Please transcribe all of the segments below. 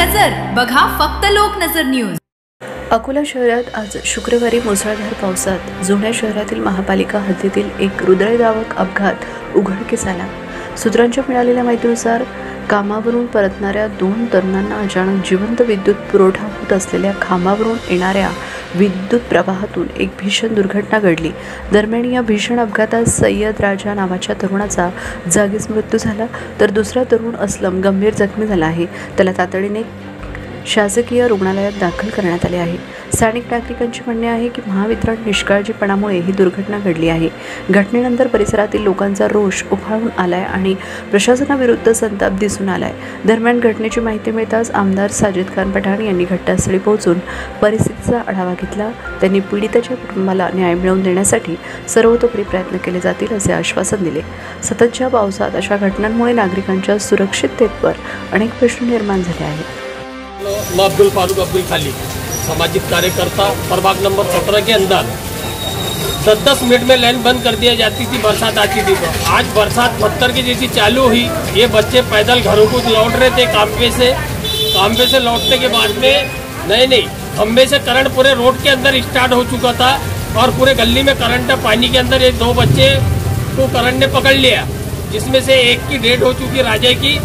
गजर बघा फक्त लोकनजर न्यूज। अकोला शहरात आज शुक्रवारी मुसळधार पावसात जुन्या शहरातील महापालिका हद्दीतील एक हृदयद्रावक अपघात उघडकीस आला। सूत्रांच्या मिळालेल्या माहितीनुसार कामावरून परतणाऱ्या 2 तरुणांना अचानक जिवंत विद्युत पुरवठा होत असलेल्या खांबावरून येणाऱ्या विद्युत प्रवाहातून एक भीषण दुर्घटना घडली। दरम्यान या भीषण अपघातात सय्यद राजा नावाच्या तरुणाचा जागीच मृत्यू झाला, तर दुसरा तरुण असलम गंभीर जखमी झाला आहे। त्याला तातडीने शासकीय रुग्णालयात दाखल करण्यात आले आहे। स्थानिक नागरिकांचे म्हणणे आहे की महावितरण निष्काळजीपणामुळे ही दुर्घटना घडली आहे। घटनेनंतर परिसरातील लोकांचा रोष उफाळून आलाय आणि प्रशासनाविरुद्ध संताप दिसून आलाय। दरम्यान घटनेची माहिती मिळताच आमदार साजिद खान पठाण यांनी घटनास्थळी पोहोचून परिस्थितीचा आढावा घेतला। त्यांनी पीडिताच्या कुटुंबाला न्याय मिळवून देण्यासाठी सर्वतोपरी प्रयत्न केले जातील असे आश्वासन दिले। सततच्या पावसात अशा घटनांमुळे नागरिकांच्या सुरक्षिततेवर अनेक प्रश्न निर्माण झाले आहेत। अब्दुल फारूक अब्दुल खाली सामाजिक कार्यकर्ता प्रभाग नंबर 17 के अंदर 10-10 मिनट में लाइन बंद कर दिया जाती थी, बरसात आती थी। तो आज बरसात पत्थर की जैसी चालू हुई। ये बच्चे पैदल घरों को लौट रहे थे काम पे से लौटने के बाद में नहीं खंबे से करंट पूरे रोड के अंदर स्टार्ट हो चुका था और पूरे गली में करंट पानी के अंदर। ये 2 बच्चे को करंट ने पकड़ लिया, जिसमें से एक की डेथ हो चुकी,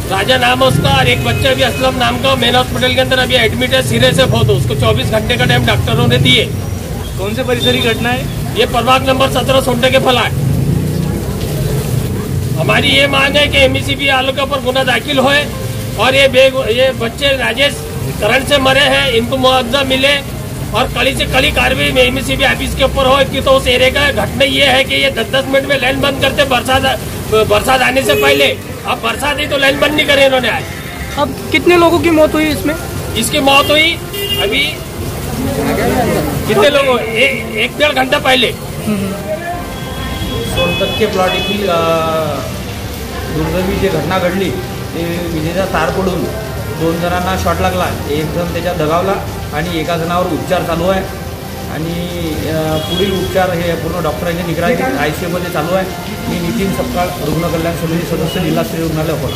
राजा नाम है उसका, और एक बच्चा अभी असलम नाम का मेन हॉस्पिटल के अंदर अभी एडमिट है, सिरे से बहुत। उसको 24 घंटे का टाइम डॉक्टरों ने दिए। कौन से परिसर की घटना है? ये प्रभाग नंबर 17 सोंटे के फलाट। हमारी ये मांग है कि एमईसीबी वालों के ऊपर गुना दाखिल होए और ये बच्चे राजेश करंट से मरे हैं, इनको मुआवजा मिले और कड़ी से कड़ी कार्रवाई में एमईसीबी ऑफिस के ऊपर हो। कि तो उस एरिया का घटना ये है कि ये 10-10 मिनट में लाइन बंद करते बरसात आने से पहले। अब बरसात ही तो लाइन बंद नहीं करे इन्होंने आज। अब कितने लोगों की मौत हुई इसमें? इसकी मौत हुई अभी कितने लोगों, 1-1.5 घंटा पहले। सोनटक के प्लॉट येथील दुर्दैवी जी घटना घडली ते विजेचा तार पडून 2 जणांना शॉट लागला। एक जण त्याच्यात दगावला आणि एका जणावर उपचार चालू आहे आणि पुढील उपचार हे पूर्ण डॉक्टरांच्या निगराणीत ICU मध्ये चालू आहे। मी नितीन सपकाळ रुग्ण कल्याण समिती सदस्य जिल्हा रुग्णालय अकोला।